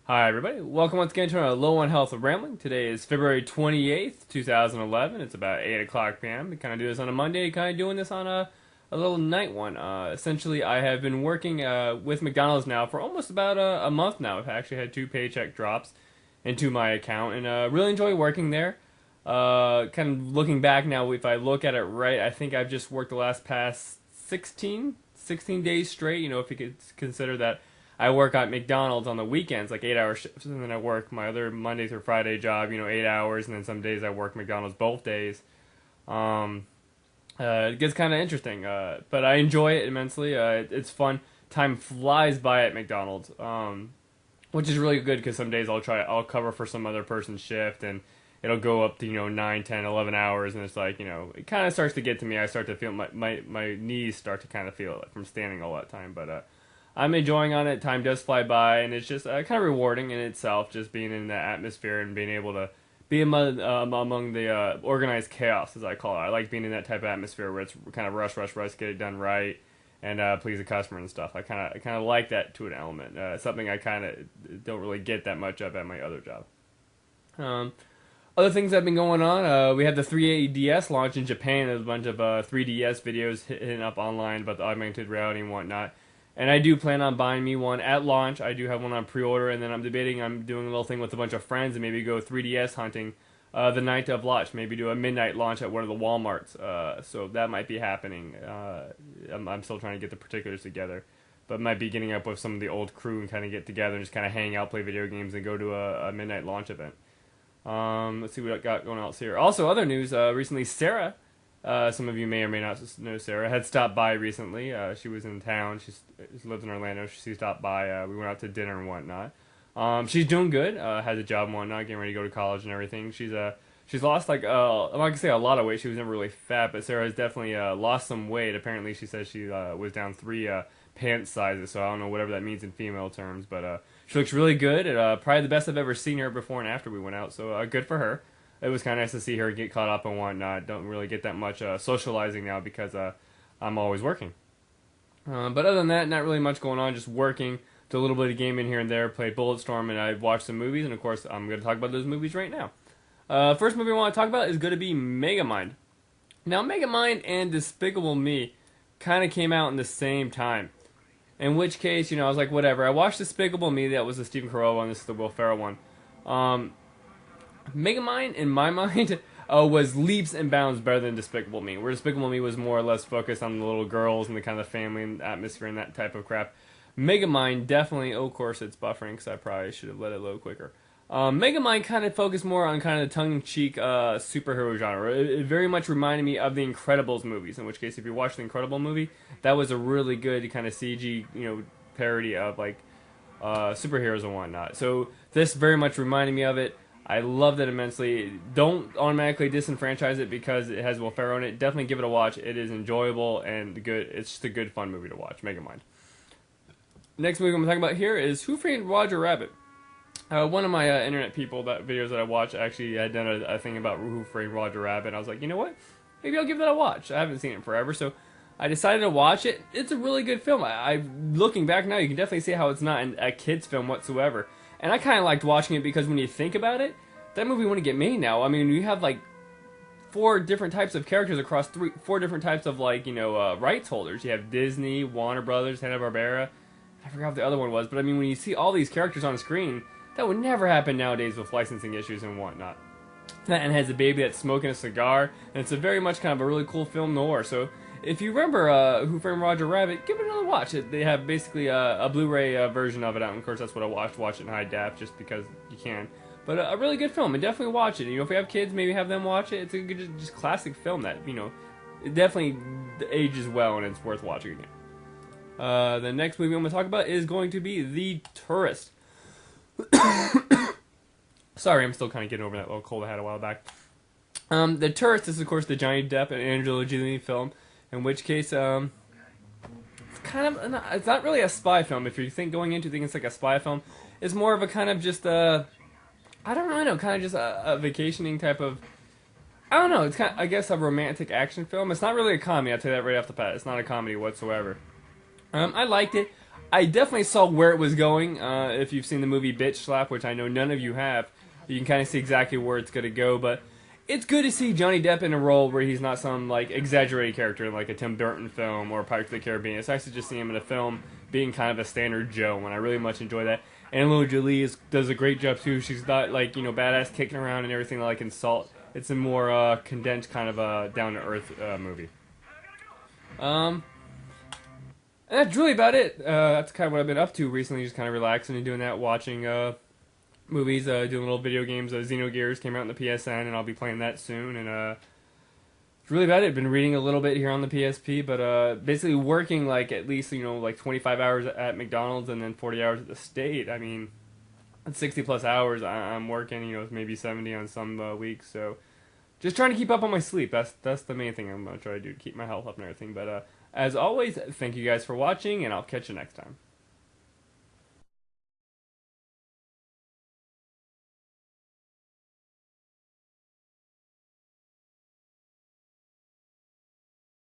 Hi, everybody. Welcome once again to our Low on Health Rambling. Today is February 28th, 2011. It's about 8 o'clock p.m. We kind of do this on a Monday, kind of doing this on a little night one. Essentially, I have been working with McDonald's now for almost about a month now. I've actually had 2 paycheck drops into my account and really enjoy working there. Kind of looking back now, if I look at it right, I think I've just worked the past 16 days straight. If you could consider that I work at McDonald's on the weekends, like 8 hour shifts, and then I work my other Monday through Friday job, 8 hours, and then some days I work McDonald's both days. It gets kind of interesting, but I enjoy it immensely. It's fun. Time flies by at McDonald's, which is really good because some days I'll cover for some other person's shift, and it'll go up to 9, 10, 11 hours, and it's like it kind of starts to get to me. I start to feel my knees start to kind of feel it from standing all that time, but. I'm enjoying on it. Time does fly by, and it's just kind of rewarding in itself, just being in that atmosphere and being able to be among the organized chaos, as I call it. I like being in that type of atmosphere where it's kind of rush, get it done right, and please the customer and stuff. I kind of like that to an element. Something I kind of don't really get that much of at my other job. Other things that have been going on, we had the 3DS launch in Japan. There's a bunch of 3DS videos hitting up online about the augmented reality and whatnot. And I do plan on buying me one at launch. I do have one on pre-order, and then I'm doing a little thing with a bunch of friends and maybe go 3DS hunting the night of launch. Maybe do a midnight launch at one of the Walmarts. So that might be happening. I'm still trying to get the particulars together. But might be getting up with some of the old crew and kind of get together and just kind of hang out, play video games, and go to a midnight launch event. Let's see what I got going else here. Also, other news. Recently, Sara... some of you may or may not know Sara, had stopped by recently. She was in town. She lives in Orlando. She stopped by. We went out to dinner and whatnot. She's doing good. Has a job and whatnot, getting ready to go to college and everything. She's lost I'm not gonna say a lot of weight. She was never really fat, but Sara has definitely lost some weight. Apparently, she says she was down 3 pants sizes. So I don't know whatever that means in female terms, but she looks really good. Probably the best I've ever seen her before and after we went out. So good for her. It was kind of nice to see her get caught up and whatnot. Don't really get that much socializing now because I'm always working. But other than that, not really much going on. Just working, do a little bit of gaming here and there. Played Bulletstorm, and I watched some movies. And of course, I'm going to talk about those movies right now. First movie I want to talk about is going to be MegaMind. Now, MegaMind and Despicable Me kind of came out in the same time. In which case, I was like, whatever. I watched Despicable Me. That was the Stephen Carell one. This is the Will Ferrell one. MegaMind, in my mind, was leaps and bounds better than Despicable Me. Where Despicable Me was more or less focused on the little girls and the kind of family and atmosphere and that type of crap. MegaMind definitely, of course it's buffering because I probably should have let it load quicker. MegaMind kind of focused more on kind of the tongue-in-cheek superhero genre. It very much reminded me of the Incredibles movies, in which case if you watch the Incredible movie, that was a really good kind of CG, parody of like superheroes and whatnot. So this very much reminded me of it. I loved it immensely. Don't automatically disenfranchise it because it has Will Ferrell in it. Definitely give it a watch. It is enjoyable and good. It's just a good, fun movie to watch. MegaMind. Next movie I'm going to talk about here is Who Framed Roger Rabbit. One of my internet videos that I watch actually had done a thing about Who Framed Roger Rabbit. And I was like, you know what? Maybe I'll give that a watch. I haven't seen it in forever, so I decided to watch it. It's a really good film. Looking back now, you can definitely see how it's not a kid's film whatsoever. And I kind of liked watching it because when you think about it, that movie wouldn't get made now. I mean, you have like 4 different types of characters across 4 different types of rights holders. You have Disney, Warner Brothers, Hanna-Barbera. I forgot what the other one was, but I mean, when you see all these characters on screen, that would never happen nowadays with licensing issues and whatnot. And it has a baby that's smoking a cigar, and it's a very much kind of a really cool film noir. So if you remember Who Framed Roger Rabbit, give it another watch. They have basically a Blu-ray version of it out, and of course that's what I watched. Watch it in high def just because you can. But a really good film, and definitely watch it. If you have kids, maybe have them watch it. It's a good, just classic film that it definitely ages well, and it's worth watching again. The next movie I'm going to talk about is going to be The Tourist. Sorry, I'm still kind of getting over that little cold I had a while back. The Tourist is, of course, the Johnny Depp and Angelina Jolie film. In which case, it's it's not really a spy film. If you going into thinking it's like a spy film, it's more of a kind of just I don't really know, kind of just a vacationing type of. I don't know. It's kind of, I guess, a romantic action film. It's not really a comedy. I'll tell you that right off the bat. It's not a comedy whatsoever. I liked it. I definitely saw where it was going. If you've seen the movie Bitch Slap, which I know none of you have, you can kind of see exactly where it's going to go. But it's good to see Johnny Depp in a role where he's not some like exaggerated character like a Tim Burton film or Pirates of the Caribbean. It's nice to just see him in a film being kind of a standard Joe, and I really much enjoy that. And Lil Jolie does a great job too. She's not like badass kicking around and everything like in Salt. It's a more condensed kind of down to earth movie. Um, and that's really about it. That's kind of what I've been up to recently, just kind of relaxing and doing that, watching movies, doing little video games. Xenogears came out on the PSN, and I'll be playing that soon. And it's really about it. Been reading a little bit here on the PSP, but basically working like at least like 25 hours at McDonald's and then 40 hours at the state. I mean, that's 60 plus hours. I'm working, maybe 70 on some weeks. So just trying to keep up on my sleep. That's the main thing I'm gonna try to do to keep my health up and everything. But as always, thank you guys for watching, and I'll catch you next time.